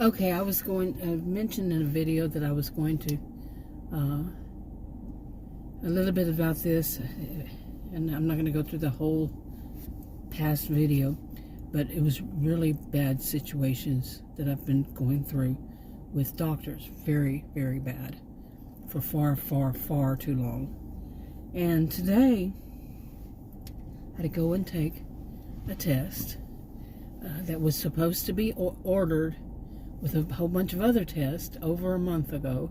Okay, I mentioned in a video that I was going to, a little bit about this, and I'm not going to go through the whole past video, but it was really bad situations that I've been going through with doctors. Very, very bad. For far, far, far too long. And today, I had to go and take a test that was supposed to be ordered with a whole bunch of other tests over a month ago.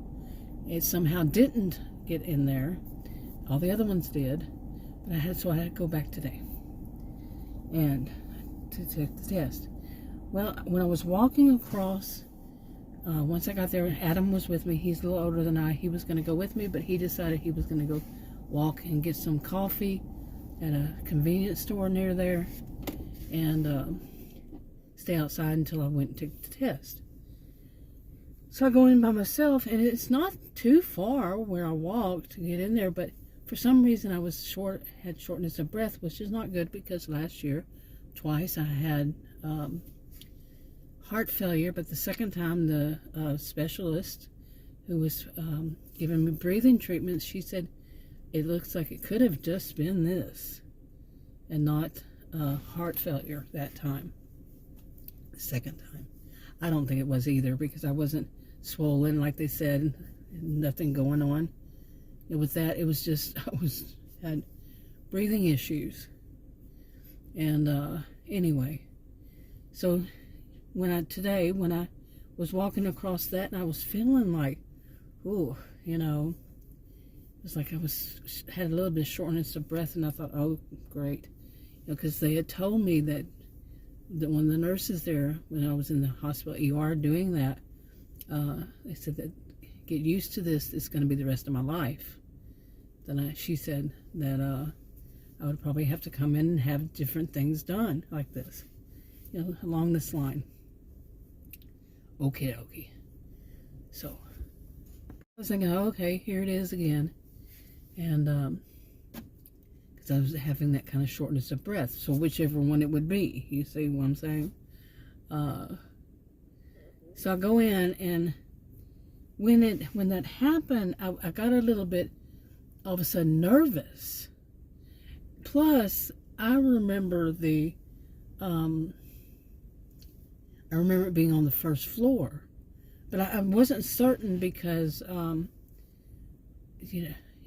It somehow didn't get in there. All the other ones did, but so I had to go back today and to take the test. Well, when I was walking across, once I got there, Adam was with me. He's a little older than I. He was going to go with me, but he decided he was going to go walk and get some coffee at a convenience store near there and stay outside until I went and took the test. So I go in by myself, and it's not too far where I walked to get in there, but for some reason I was had shortness of breath, which is not good because last year, twice I had heart failure, but the second time the specialist who was giving me breathing treatments, she said, it looks like it could have just been this and not heart failure that time. The second time. I don't think it was either because I wasn't swollen like they said, nothing going on. It was that, it was just, had breathing issues. And anyway, so when I was walking across that and I was feeling like, ooh, you know, it was like I had a little bit of shortness of breath, and I thought, oh, great. You know, because they had told me that one of the nurses there, when I was in the hospital ER doing that, they said that get used to this, it's going to be the rest of my life. Then she said that I would probably have to come in and have different things done like this, you know, along this line. Okay. So I was thinking, oh, okay, here it is again. And because I was having that kind of shortness of breath, so whichever one it would be, you see what I'm saying? So I go in, and when that happened, I got a little bit all of a sudden nervous. Plus, I remember it being on the first floor, but I wasn't certain because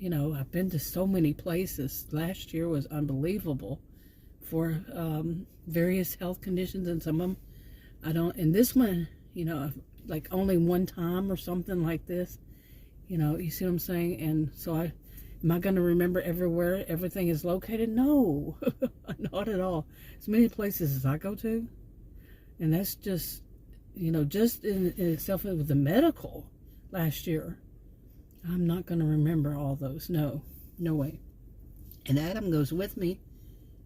you know, I've been to so many places. Last year was unbelievable for various health conditions, and some of them I don't. And this one, you know, like only one time or something like this. You know, you see what I'm saying? And so am I going to remember everywhere everything is located? No, not at all. As many places as I go to, and that's just, you know, just in itself with the medical last year. I'm not going to remember all those. No way. And Adam goes with me,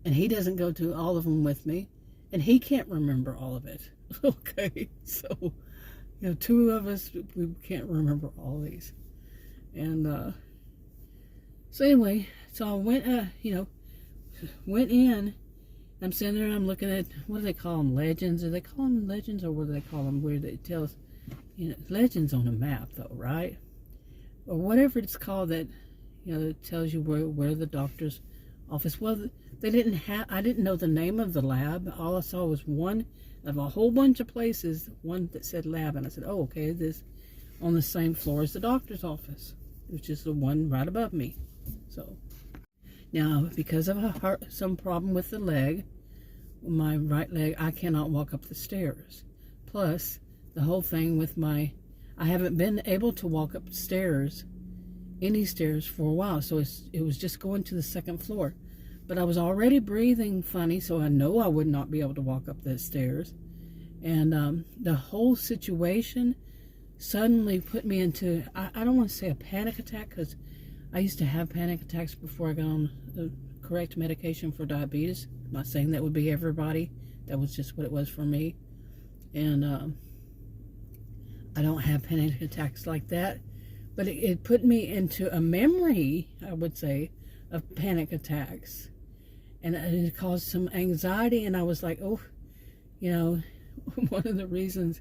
and he doesn't go to all of them with me, and he can't remember all of it. Okay, so, you know, two of us, we can't remember all these. And so anyway, so I went, went in. I'm sitting there and I'm looking at, what do they call them, legends? Do they call them legends, or what do they call them, where it tells, you know, legends on a map though, right? Or whatever it's called that, you know, it tells you where the doctor's office. Well, I didn't know the name of the lab. All I saw was one of a whole bunch of places, one that said lab, and I said, oh, okay, this on the same floor as the doctor's office, which is the one right above me. So now, because of some problem with the leg, my right leg, I cannot walk up the stairs. Plus, the whole thing with I haven't been able to walk up stairs, any stairs, for a while. So it was just going to the second floor. But I was already breathing funny, so I know I would not be able to walk up the stairs. And the whole situation suddenly put me into, I don't want to say a panic attack, because I used to have panic attacks before I got on the correct medication for diabetes. I'm not saying that would be everybody. That was just what it was for me. And I don't have panic attacks like that, but it put me into a memory, I would say, of panic attacks. And it caused some anxiety, and I was like, oh, you know, one of the reasons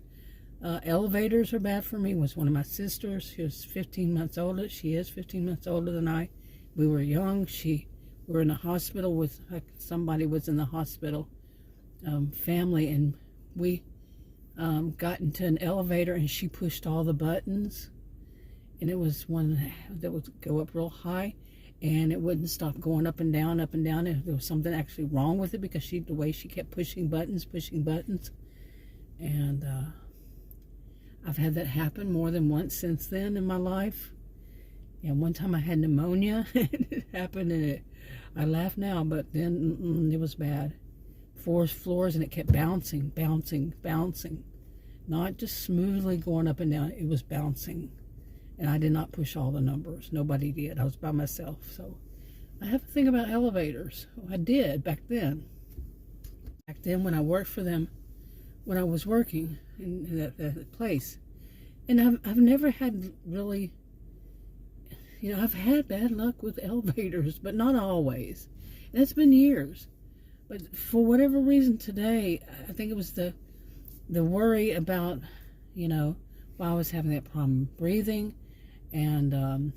Elevators are bad for me. It was one of my sisters. She was 15 months older. She is 15 months older than I. We were young. We were in a hospital with, somebody was in the hospital, family, and we got into an elevator, and she pushed all the buttons, and it was one that would go up real high, and it wouldn't stop going up and down, up and down. And there was something actually wrong with it because the way she kept pushing buttons, and I've had that happen more than once since then in my life. And one time I had pneumonia. It happened, and I laugh now, but then it was bad. 4 floors, and it kept bouncing. Not just smoothly going up and down. It was bouncing. And I did not push all the numbers. Nobody did. I was by myself. So I have to think about elevators. I did back then. Back then when I worked for them, when I was working in that place. And I've never had really, I've had bad luck with elevators, but not always. And it's been years. But for whatever reason today, I think it was the worry about, while I was having that problem breathing and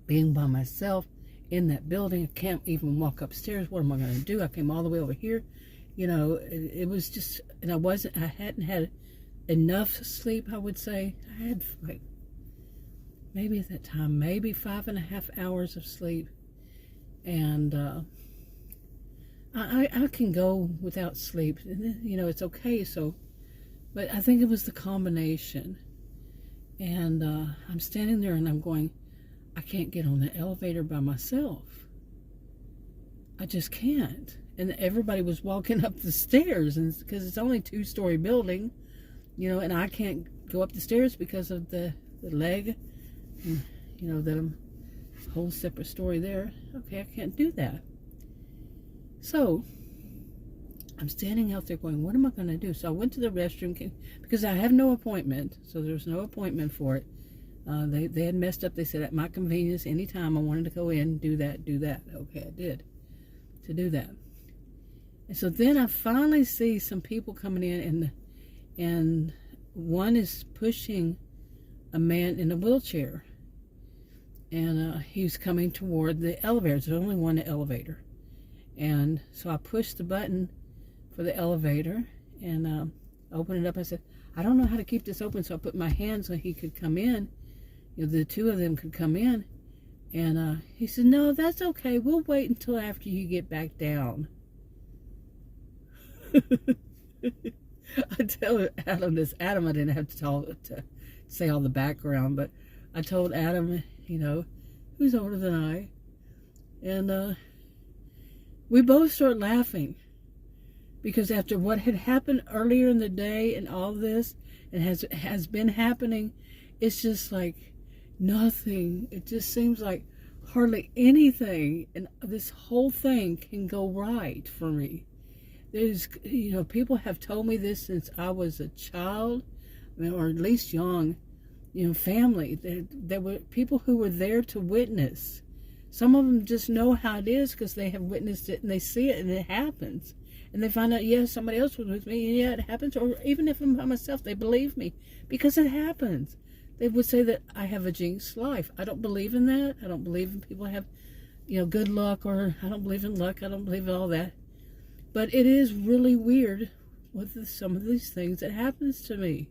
being by myself in that building. I can't even walk upstairs. What am I going to do? I came all the way over here. It was just, and I hadn't had enough sleep, I would say. I had maybe at that time, maybe 5.5 hours of sleep. And I can go without sleep. It's okay. So, but I think it was the combination. And I'm standing there and I'm going, I can't get on the elevator by myself. I just can't. And everybody was walking up the stairs, and because it's only a 2-story building, and I can't go up the stairs because of the leg, and, that I'm a whole separate story there. Okay, I can't do that. So I'm standing out there going, what am I going to do? So I went to the restroom because I have no appointment. So there's no appointment for it. They had messed up. They said at my convenience, anytime I wanted to go in, do that. Okay, I did to do that. And so then I finally see some people coming in, and one is pushing a man in a wheelchair. And he's coming toward the elevator. There's only one elevator. And so I pushed the button for the elevator and opened it up. I said, I don't know how to keep this open. So I put my hand so he could come in. The two of them could come in. And he said, no, that's okay. We'll wait until after you get back down. I tell Adam this. Adam, I didn't have to say all the background, but I told Adam, who's older than I, and we both started laughing because after what had happened earlier in the day and all this, and has been happening, it's just like nothing. It just seems like hardly anything, and this whole thing can go right for me. There's, people have told me this since I was a child, or at least young, family. There were people who were there to witness. Some of them just know how it is because they have witnessed it and they see it and it happens. And they find out, yes, somebody else was with me, and yeah, it happens. Or even if I'm by myself, they believe me because it happens. They would say that I have a jinxed life. I don't believe in that. I don't believe in people have, good luck, or I don't believe in luck. I don't believe in all that. But it is really weird with some of these things that happens to me.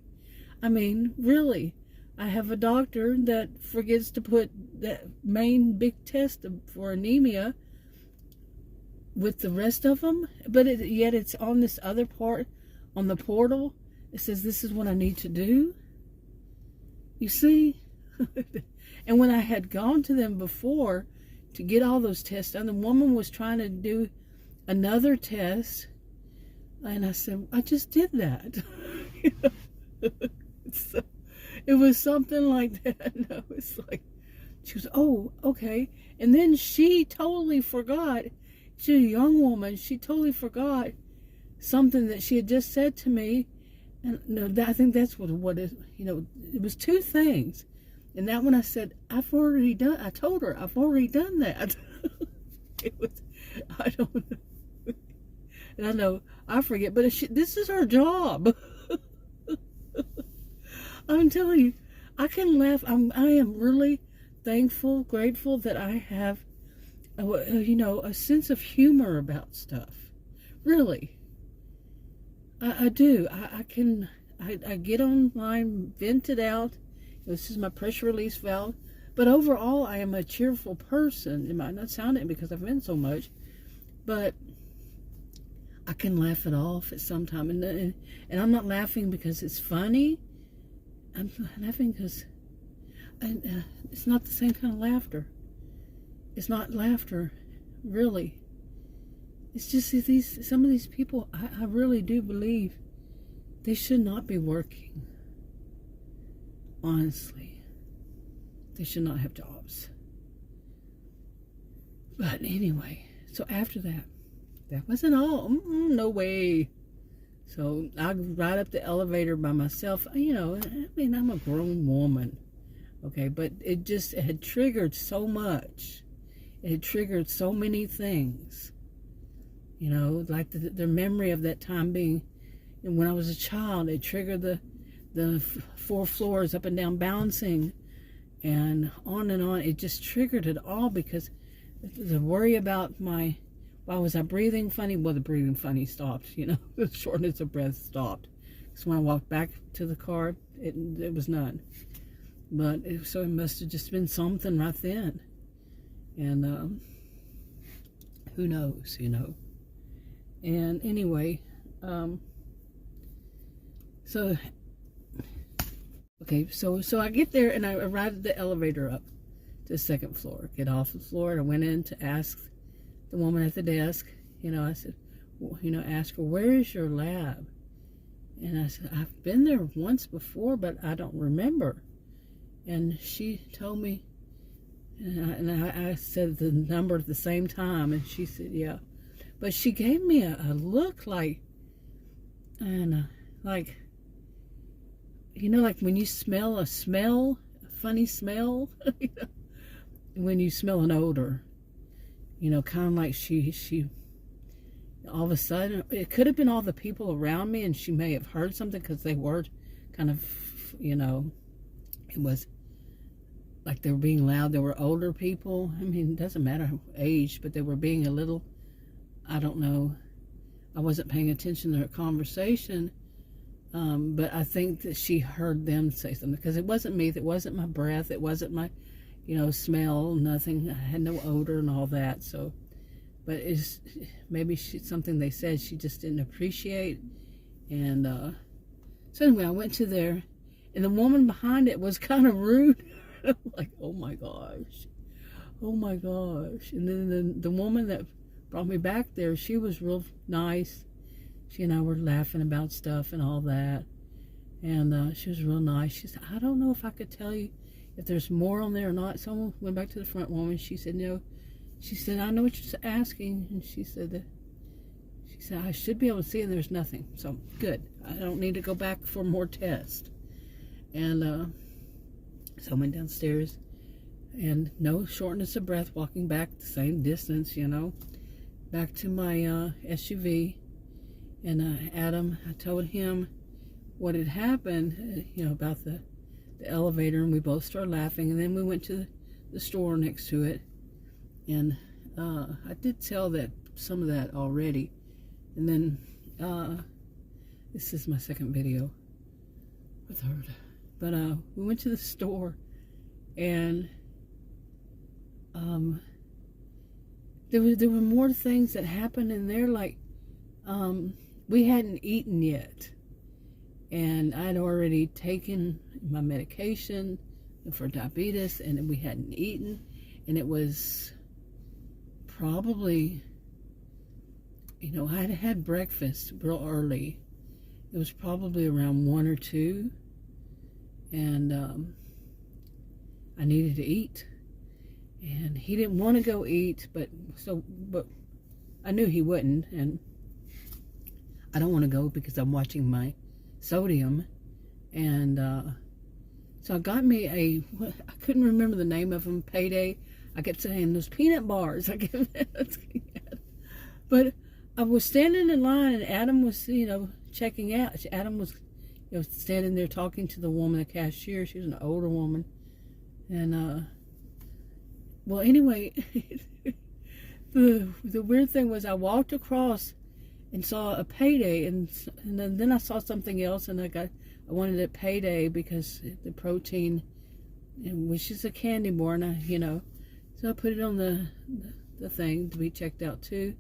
I mean, really. I have a doctor that forgets to put that main big test for anemia with the rest of them. But yet it's on this other part, on the portal. It says this is what I need to do. You see? And when I had gone to them before to get all those tests done, the woman was trying to do another test, and I said, I just did that. So it was something like that. No, it's like, she was, oh, okay. And then she totally forgot. She's a young woman. She totally forgot something that she had just said to me. And no, I think that's what it, it was 2 things. And that one I said, I told her, I've already done that. It was, I don't know. And I know I forget, but this is our job. I'm telling you, I can laugh. I am really thankful, grateful that I have, a sense of humor about stuff. Really, I do. I get online, vent it out. This is my pressure release valve. But overall, I am a cheerful person. It might not sound it because I've been so much, but I can laugh it off at some time. And I'm not laughing because it's funny. I'm laughing because it's not the same kind of laughter. It's not laughter, really. It's just some of these people, I really do believe they should not be working. Honestly. They should not have jobs. But anyway, so after that wasn't all. No way. So I ride up the elevator by myself. I mean, I'm a grown woman. Okay, but it had triggered so much. It had triggered so many things. Like the memory of that time being, when I was a child, it triggered the 4 floors up and down bouncing. And on. It just triggered it all because the worry about why was I breathing funny? Well, the breathing funny stopped, the shortness of breath stopped. So when I walked back to the car, it was none. But so it must have just been something right then. And who knows, And anyway, okay, so I get there and I ride the elevator up to the 2nd floor. Get off the floor and I went in to ask the woman at the desk. I said, ask her, where is your lab? And I said, I've been there once before, but I don't remember. And she told me, and I said the number at the same time, and she said, yeah. But she gave me a look like, like when you smell a funny smell, when you smell an odor, kind of like she all of a sudden, it could have been all the people around me and she may have heard something because they were kind of, it was like they were being loud. They were older people. I mean, it doesn't matter age, but they were being a little, I don't know. I wasn't paying attention to their conversation. But I think that she heard them say something because it wasn't me. It wasn't my breath. It wasn't my, smell, nothing. I had no odor and all that. So, but it's maybe something they said she just didn't appreciate. And so anyway, I went to there and the woman behind it was kind of rude. Like, oh my gosh. And then the woman that brought me back there, she was real nice. She and I were laughing about stuff and all that. And she was real nice. She said, I don't know if I could tell you if there's more on there or not. Someone went back to the front woman. She said, no. She said, I know what you're asking. And she said, I should be able to see and there's nothing. So, good. I don't need to go back for more tests. And so I went downstairs. And no shortness of breath walking back the same distance, back to my SUV. And Adam, I told him what had happened, about the elevator, and we both started laughing. And then we went to the store next to it, and I did tell some of that already. And then this is my 2nd video, or 3rd. But we went to the store, and there were more things that happened in there, like we hadn't eaten yet, and I'd already taken my medication for diabetes, and we hadn't eaten, and it was probably, I'd had breakfast real early. It was probably around 1 or 2, and I needed to eat, and he didn't want to go eat, but I knew he wouldn't, and I don't want to go because I'm watching my sodium. And so I got me I couldn't remember the name of them, Payday. I kept saying those peanut bars. But I was standing in line and Adam was, checking out. Adam was, was standing there talking to the woman, the cashier. She was an older woman. And, well, anyway, the weird thing was I walked across and saw a payday, and then I saw something else, and I wanted a payday because the protein, which is a candy bar, and so I put it on the thing to be checked out too.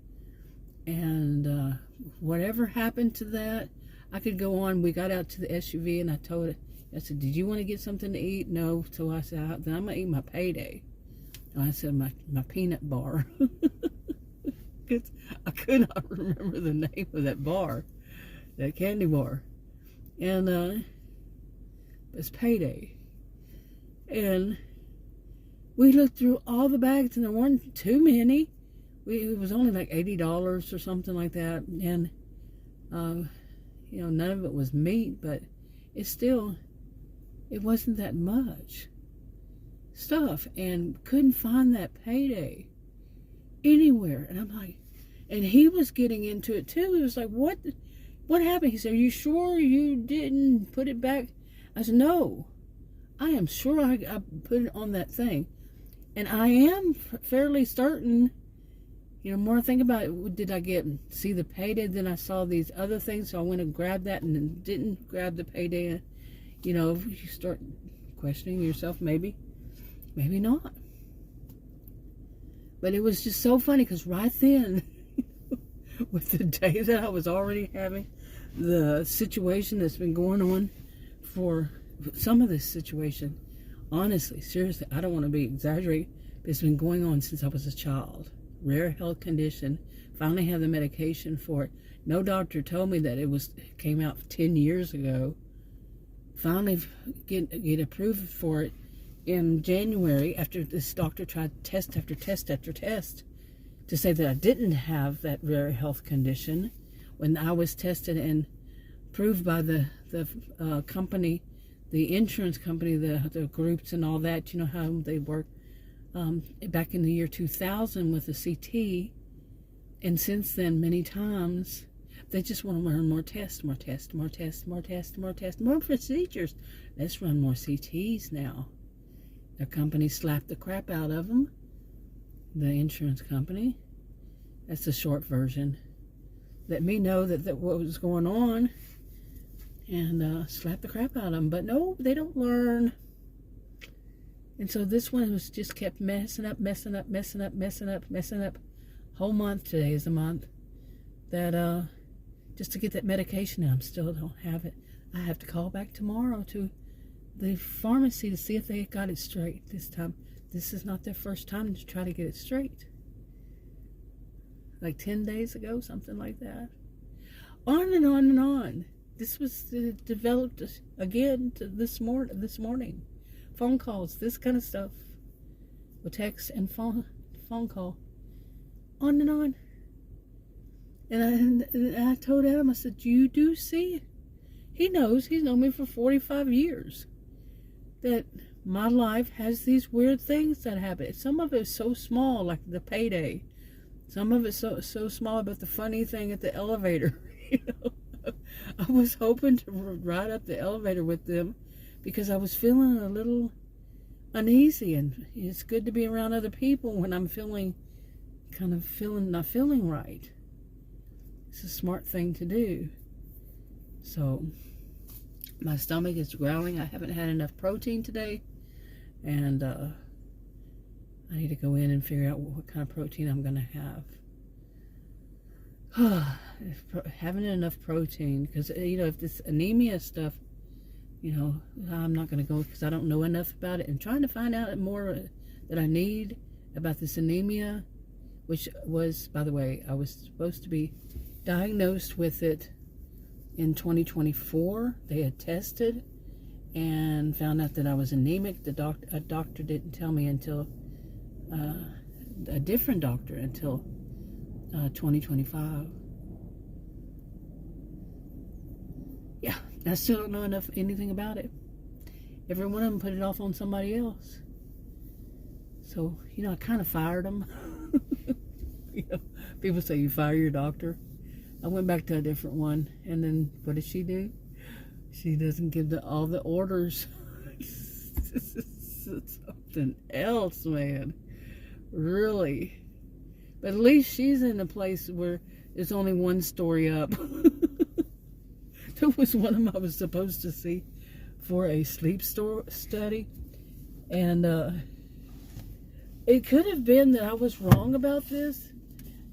And whatever happened to that, I could go on. We got out to the SUV, and I told it, I said, did you want to get something to eat? No. So I said, then I'm going to eat my payday. And I said, my peanut bar. Because I could not remember the name of that bar, that candy bar. And it's payday. And we looked through all the bags, and there weren't too many. It was only like $80 or something like that. And, none of it was meat, but it wasn't that much stuff. And couldn't find that payday anywhere. And I'm like, and he was getting into it too. He was like, what happened? He said, are you sure you didn't put it back? I said, no, I am sure I put it on that thing. And I am fairly certain, more I think about it, did I see the payday? Then I saw these other things, so I went and grabbed that and then didn't grab the payday. You start questioning yourself, maybe not. But it was just so funny because right then, with the day that I was already having, the situation that's been going on for some of this situation, honestly, seriously, I don't want to be exaggerating, but it's been going on since I was a child. Rare health condition. Finally have the medication for it. No doctor told me that it came out 10 years ago. Finally get approved for it in January after this doctor tried test after test after test to say that I didn't have that rare health condition. When I was tested and approved by the company, the insurance company, the groups and all that, you know how they work, back in the year 2000 with the CT, and since then many times they just want to run more tests, more procedures. Let's run more CTs now. Their company slapped the crap out of them, the insurance company. That's the short version. Let me know that what was going on, and slap the crap out of them. But no, they don't learn. And so this one was just kept messing up. Whole month. Today is a month that just to get that medication, and I still don't have it. I have to call back tomorrow to the pharmacy to see if they got it straight this time. This is not their first time to try to get it straight. Like 10 days ago, something like that. On and on and on. This was developed again this morning. Phone calls, this kind of stuff. With text and phone call. On and on. And I told Adam, I said, you do see? He knows, he's known me for 45 years. That my life has these weird things that happen. Some of it is so small, like the payday. Some of it's so small, but the funny thing at the elevator, I was hoping to ride up the elevator with them because I was feeling a little uneasy, and it's good to be around other people when I'm not feeling right. It's a smart thing to do. So my stomach is growling. I haven't had enough protein today, and I need to go in and figure out what kind of protein I'm going to have. Having enough protein, because if this anemia stuff, I'm not going to go because I don't know enough about it, and trying to find out more that I need about this anemia, which was, by the way, I was supposed to be diagnosed with it in 2024. They had tested and found out that I was anemic. A doctor didn't tell me until a different doctor until 2025. Yeah, I still don't know anything about it. Every one of them put it off on somebody else. So, I kind of fired them. People say you fire your doctor. I went back to a different one, and then what did she do? She doesn't give all the orders. This is something else, man. Really. But at least she's in a place where there's only one story up. There was one of them I was supposed to see for a sleep study. And it could have been that I was wrong about this.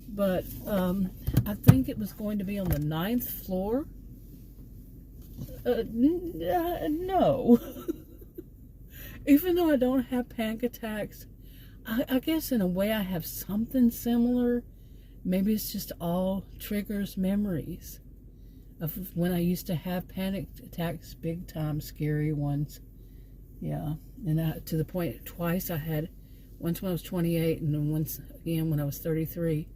But I think it was going to be on the 9th floor. No. Even though I don't have panic attacks, I guess in a way I have something similar. Maybe it's just all triggers memories of when I used to have panic attacks, big time scary ones. Yeah, and to the point twice I had, once when I was 28 and then once again when I was 33,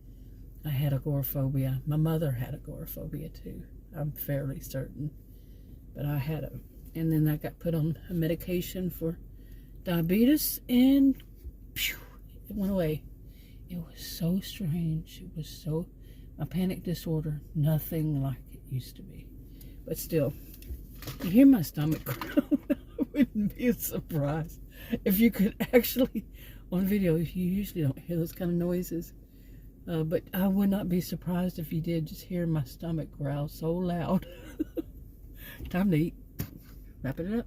I had agoraphobia. My mother had agoraphobia too, I'm fairly certain. But I had it. And then I got put on a medication for diabetes and phew, it went away. It was so strange. It was so, my panic disorder, nothing like it used to be. But still, you hear my stomach growl. I wouldn't be surprised if you could actually, on video, you usually don't hear those kind of noises. But I would not be surprised if you did just hear my stomach growl so loud. Time to eat. Wrap it up.